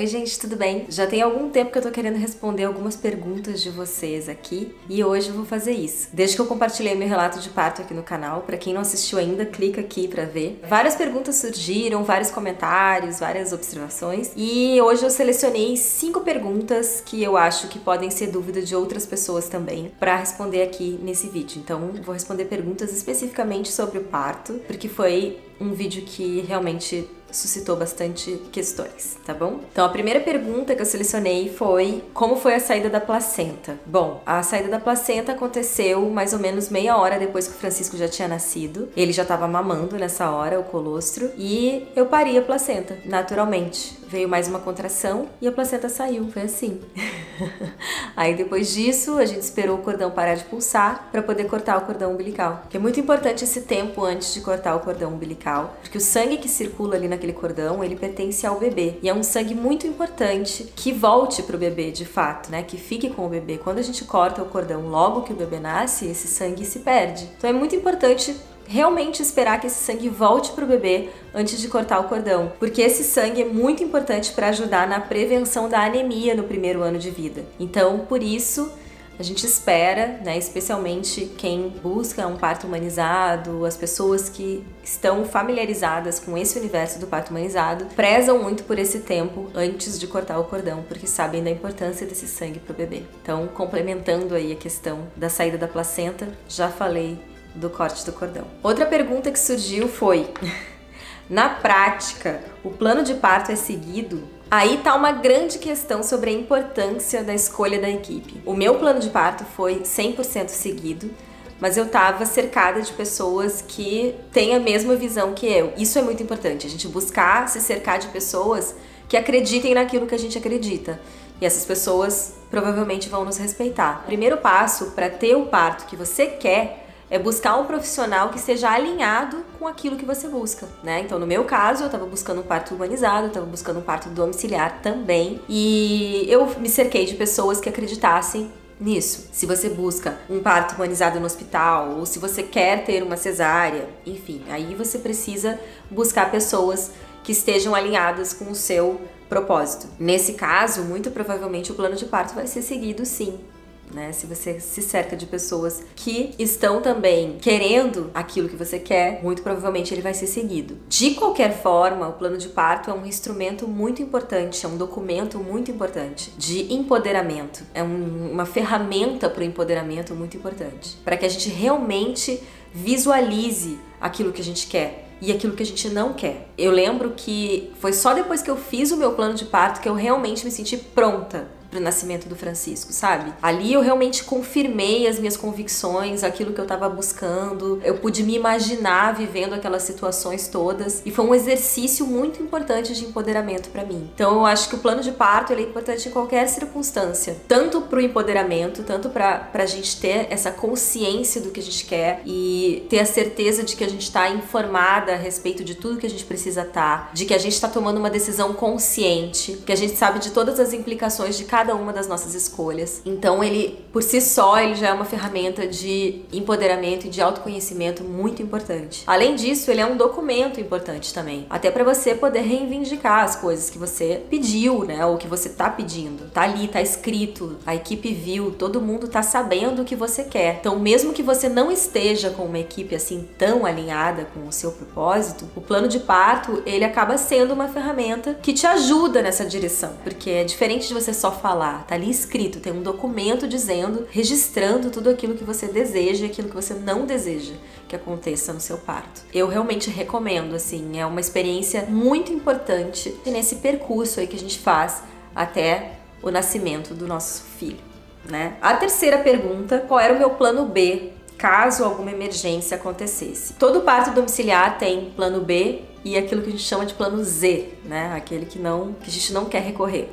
Oi gente, tudo bem? Já tem algum tempo que eu tô querendo responder algumas perguntas de vocês aqui e hoje eu vou fazer isso. Desde que eu compartilhei meu relato de parto aqui no canal, pra quem não assistiu ainda, clica aqui pra ver. Várias perguntas surgiram, vários comentários, várias observações e hoje eu selecionei 5 perguntas que eu acho que podem ser dúvida de outras pessoas também pra responder aqui nesse vídeo. Então vou responder perguntas especificamente sobre o parto, porque foi um vídeo que realmente suscitou bastante questões, tá bom? Então a primeira pergunta que eu selecionei foi: como foi a saída da placenta? Bom, a saída da placenta aconteceu mais ou menos meia hora depois que o Francisco já tinha nascido. Ele já estava mamando nessa hora, o colostro, e eu pari a placenta, naturalmente. Veio mais uma contração e a placenta saiu, foi assim. Aí depois disso, a gente esperou o cordão parar de pulsar para poder cortar o cordão umbilical. Que é muito importante esse tempo antes de cortar o cordão umbilical, porque o sangue que circula ali naquele cordão, ele pertence ao bebê. E é um sangue muito importante que volte pro bebê, de fato, né? Que fique com o bebê. Quando a gente corta o cordão logo que o bebê nasce, esse sangue se perde. Então é muito importante realmente esperar que esse sangue volte para o bebê antes de cortar o cordão, porque esse sangue é muito importante para ajudar na prevenção da anemia no primeiro ano de vida. Então, por isso, a gente espera, né, especialmente quem busca um parto humanizado, as pessoas que estão familiarizadas com esse universo do parto humanizado, prezam muito por esse tempo antes de cortar o cordão, porque sabem da importância desse sangue para o bebê. Então, complementando aí a questão da saída da placenta, já falei do corte do cordão. Outra pergunta que surgiu foi: na prática, o plano de parto é seguido? Aí tá uma grande questão sobre a importância da escolha da equipe. O meu plano de parto foi 100% seguido, mas eu tava cercada de pessoas que têm a mesma visão que eu. Isso é muito importante, a gente buscar se cercar de pessoas que acreditem naquilo que a gente acredita. E essas pessoas provavelmente vão nos respeitar. O primeiro passo para ter o parto que você quer é buscar um profissional que esteja alinhado com aquilo que você busca, né? Então, no meu caso, eu tava buscando um parto humanizado, eu tava buscando um parto domiciliar também, e eu me cerquei de pessoas que acreditassem nisso. Se você busca um parto humanizado no hospital, ou se você quer ter uma cesárea, enfim, aí você precisa buscar pessoas que estejam alinhadas com o seu propósito. Nesse caso, muito provavelmente o plano de parto vai ser seguido sim, né? Se você se cerca de pessoas que estão também querendo aquilo que você quer, muito provavelmente ele vai ser seguido. De qualquer forma, o plano de parto é um instrumento muito importante, é um documento muito importante de empoderamento, é uma ferramenta para o empoderamento muito importante, para que a gente realmente visualize aquilo que a gente quer e aquilo que a gente não quer. Eu lembro que foi só depois que eu fiz o meu plano de parto que eu realmente me senti pronta pro nascimento do Francisco, sabe? Ali eu realmente confirmei as minhas convicções, aquilo que eu tava buscando, eu pude me imaginar vivendo aquelas situações todas e foi um exercício muito importante de empoderamento pra mim. Então eu acho que o plano de parto ele é importante em qualquer circunstância, tanto pro empoderamento, tanto pra gente ter essa consciência do que a gente quer e ter a certeza de que a gente tá informada a respeito de tudo que a gente precisa estar, de que a gente tá tomando uma decisão consciente, que a gente sabe de todas as implicações de cada uma das nossas escolhas. Então ele, por si só, ele já é uma ferramenta de empoderamento e de autoconhecimento muito importante. Além disso, ele é um documento importante também, até para você poder reivindicar as coisas que você pediu, né, ou que você tá pedindo. Tá ali, tá escrito, a equipe viu, todo mundo tá sabendo o que você quer. Então, mesmo que você não esteja com uma equipe assim tão alinhada com o seu propósito, o plano de parto, ele acaba sendo uma ferramenta que te ajuda nessa direção, porque é diferente de você só falar, tá ali escrito, tem um documento dizendo, registrando tudo aquilo que você deseja e aquilo que você não deseja que aconteça no seu parto. Eu realmente recomendo, assim, é uma experiência muito importante nesse percurso aí que a gente faz até o nascimento do nosso filho, né? A terceira pergunta: qual era o meu plano B caso alguma emergência acontecesse? Todo parto domiciliar tem plano B e aquilo que a gente chama de plano Z, né? Aquele que a gente não quer recorrer.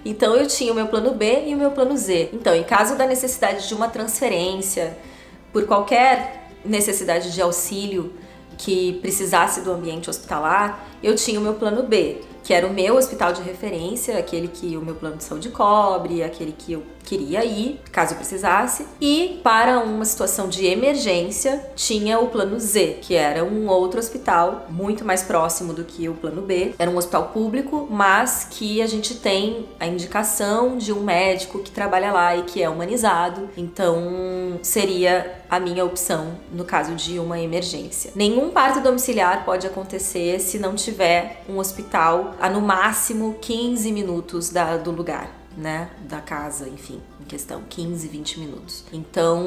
Então eu tinha o meu plano B e o meu plano Z. Então, em caso da necessidade de uma transferência, por qualquer necessidade de auxílio que precisasse do ambiente hospitalar, eu tinha o meu plano B, que era o meu hospital de referência, aquele que o meu plano de saúde cobre, aquele que eu queria ir, caso eu precisasse. E para uma situação de emergência, tinha o plano Z, que era um outro hospital, muito mais próximo do que o plano B. Era um hospital público, mas que a gente tem a indicação de um médico que trabalha lá e que é humanizado. Então, seria a minha opção no caso de uma emergência. Nenhum parto domiciliar pode acontecer se não tiver um hospital a no máximo 15 minutos do lugar, né, da casa, enfim, em questão, 15, 20 minutos. Então,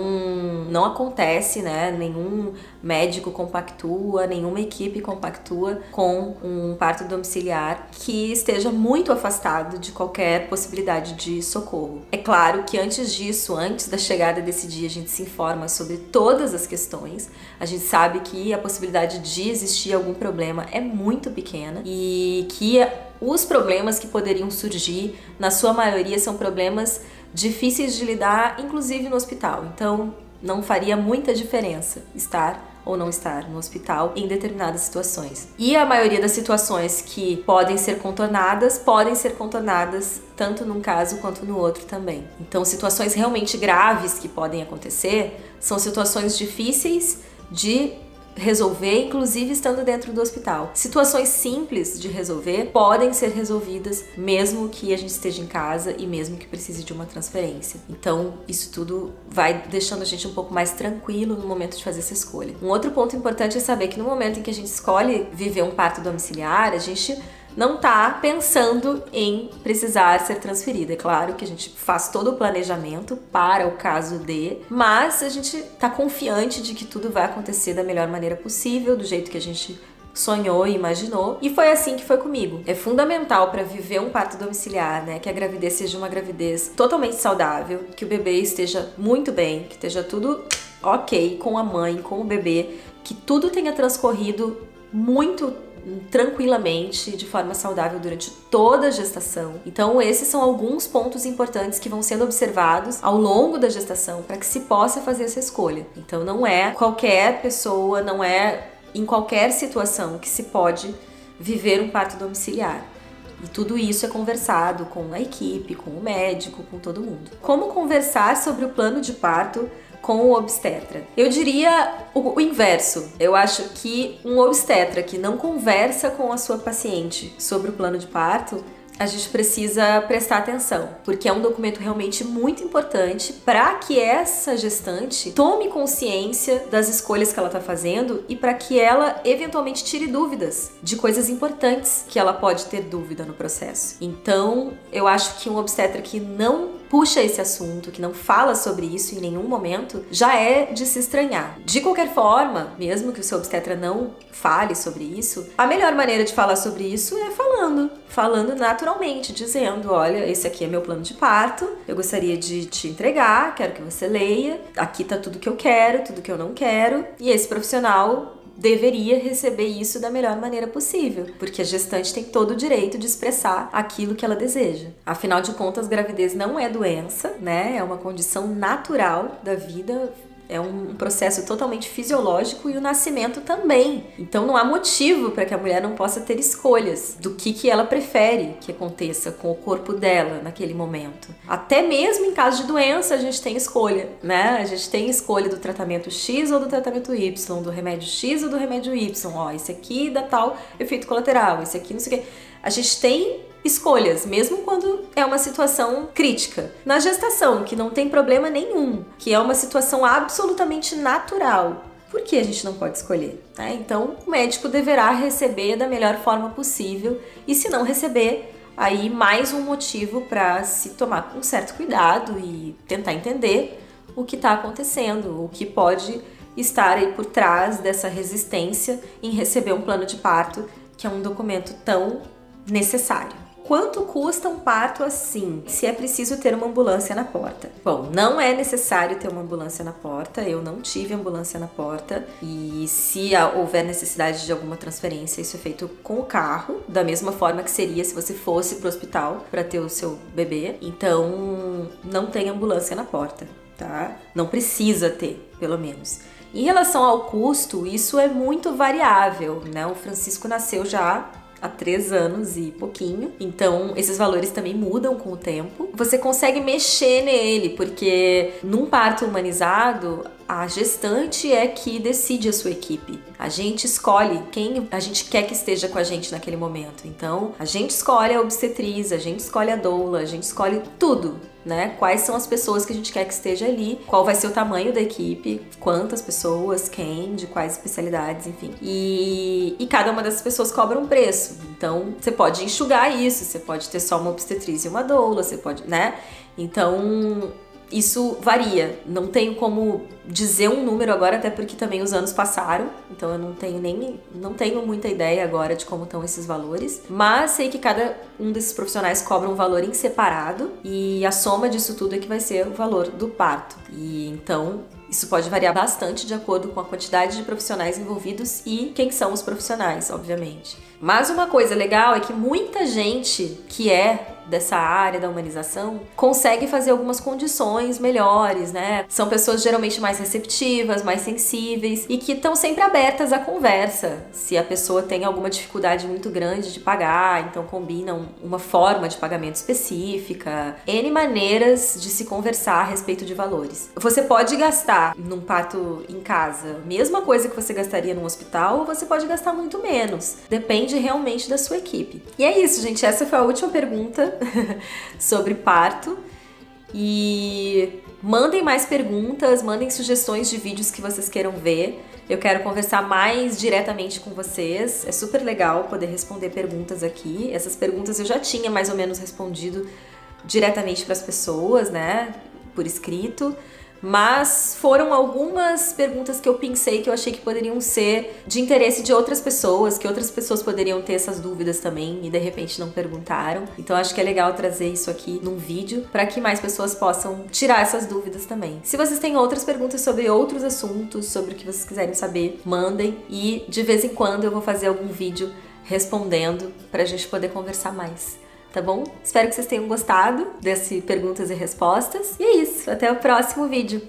não acontece, né, nenhum médico compactua, nenhuma equipe compactua com um parto domiciliar que esteja muito afastado de qualquer possibilidade de socorro. É claro que antes disso, antes da chegada desse dia, a gente se informa sobre todas as questões, a gente sabe que a possibilidade de existir algum problema é muito pequena e que os problemas que poderiam surgir, na sua maioria, são problemas difíceis de lidar, inclusive no hospital. Então, não faria muita diferença estar ou não estar no hospital em determinadas situações. E a maioria das situações que podem ser contornadas tanto num caso quanto no outro também. Então, situações realmente graves que podem acontecer são situações difíceis de resolver, inclusive estando dentro do hospital. Situações simples de resolver podem ser resolvidas mesmo que a gente esteja em casa e mesmo que precise de uma transferência. Então, isso tudo vai deixando a gente um pouco mais tranquilo no momento de fazer essa escolha. Um outro ponto importante é saber que no momento em que a gente escolhe viver um parto domiciliar, a gente não tá pensando em precisar ser transferida. É claro que a gente faz todo o planejamento para o caso de, mas a gente tá confiante de que tudo vai acontecer da melhor maneira possível, do jeito que a gente sonhou e imaginou, e foi assim que foi comigo. É fundamental para viver um parto domiciliar, né, que a gravidez seja uma gravidez totalmente saudável, que o bebê esteja muito bem, que esteja tudo ok com a mãe, com o bebê, que tudo tenha transcorrido muito tranquilamente, de forma saudável durante toda a gestação. Então, esses são alguns pontos importantes que vão sendo observados ao longo da gestação para que se possa fazer essa escolha. Então, não é qualquer pessoa, não é em qualquer situação que se pode viver um parto domiciliar. E tudo isso é conversado com a equipe, com o médico, com todo mundo. Como conversar sobre o plano de parto com o obstetra? Eu diria o inverso. Eu acho que um obstetra que não conversa com a sua paciente sobre o plano de parto, a gente precisa prestar atenção, porque é um documento realmente muito importante para que essa gestante tome consciência das escolhas que ela está fazendo e para que ela eventualmente tire dúvidas de coisas importantes que ela pode ter dúvida no processo. Então, eu acho que um obstetra que não puxa esse assunto, que não fala sobre isso em nenhum momento, já é de se estranhar. De qualquer forma, mesmo que o seu obstetra não fale sobre isso, a melhor maneira de falar sobre isso é falando naturalmente, dizendo: olha, esse aqui é meu plano de parto, eu gostaria de te entregar, quero que você leia, aqui tá tudo que eu quero, tudo que eu não quero, e esse profissional deveria receber isso da melhor maneira possível, porque a gestante tem todo o direito de expressar aquilo que ela deseja. Afinal de contas, gravidez não é doença, né? É uma condição natural da vida, é um processo totalmente fisiológico, e o nascimento também. Então não há motivo para que a mulher não possa ter escolhas do que ela prefere que aconteça com o corpo dela naquele momento. Até mesmo em caso de doença a gente tem escolha, né? A gente tem escolha do tratamento X ou do tratamento Y, do remédio X ou do remédio Y. Ó, esse aqui dá tal efeito colateral, esse aqui não sei o quê. A gente tem escolhas, mesmo quando é uma situação crítica. Na gestação, que não tem problema nenhum, que é uma situação absolutamente natural, por que a gente não pode escolher? Né? Então, o médico deverá receber da melhor forma possível, e se não receber, aí mais um motivo para se tomar com certo cuidado e tentar entender o que está acontecendo, o que pode estar aí por trás dessa resistência em receber um plano de parto, que é um documento tão necessário. Quanto custa um parto assim? Se é preciso ter uma ambulância na porta? Bom, não é necessário ter uma ambulância na porta, eu não tive ambulância na porta, e se houver necessidade de alguma transferência, isso é feito com o carro, da mesma forma que seria se você fosse para o hospital para ter o seu bebê. Então, não tem ambulância na porta, tá? Não precisa ter, pelo menos. Em relação ao custo, isso é muito variável, né? O Francisco nasceu já há 3 anos e pouquinho. Então, esses valores também mudam com o tempo. Você consegue mexer nele, porque num parto humanizado, a gestante é que decide a sua equipe. A gente escolhe quem a gente quer que esteja com a gente naquele momento. Então, a gente escolhe a obstetriz, a gente escolhe a doula, a gente escolhe tudo, né? Quais são as pessoas que a gente quer que esteja ali, qual vai ser o tamanho da equipe, quantas pessoas, quem, de quais especialidades, enfim. E cada uma dessas pessoas cobra um preço. Então, você pode enxugar isso, você pode ter só uma obstetriz e uma doula, você pode, né? Então, isso varia, não tenho como dizer um número agora, até porque também os anos passaram, então eu não tenho muita ideia agora de como estão esses valores, mas sei que cada um desses profissionais cobra um valor em separado e a soma disso tudo é que vai ser o valor do parto. E então isso pode variar bastante de acordo com a quantidade de profissionais envolvidos e quem são os profissionais, obviamente. Mas uma coisa legal é que muita gente que é dessa área da humanização consegue fazer algumas condições melhores, né? São pessoas geralmente mais receptivas, mais sensíveis e que estão sempre abertas à conversa. Se a pessoa tem alguma dificuldade muito grande de pagar, então combinam uma forma de pagamento específica, N maneiras de se conversar a respeito de valores. Você pode gastar num parto em casa a mesma coisa que você gastaria num hospital, ou você pode gastar muito menos. Depende realmente da sua equipe. E é isso, gente. Essa foi a última pergunta sobre parto. E mandem mais perguntas, mandem sugestões de vídeos que vocês queiram ver. Eu quero conversar mais diretamente com vocês. É super legal poder responder perguntas aqui. Essas perguntas eu já tinha mais ou menos respondido diretamente para as pessoas, né, por escrito. Mas foram algumas perguntas que eu pensei que eu achei que poderiam ser de interesse de outras pessoas, que outras pessoas poderiam ter essas dúvidas também e de repente não perguntaram. Então acho que é legal trazer isso aqui num vídeo para que mais pessoas possam tirar essas dúvidas também. Se vocês têm outras perguntas sobre outros assuntos, sobre o que vocês quiserem saber, mandem e de vez em quando eu vou fazer algum vídeo respondendo pra gente poder conversar mais. Tá bom? Espero que vocês tenham gostado desse perguntas e respostas. E é isso, até o próximo vídeo.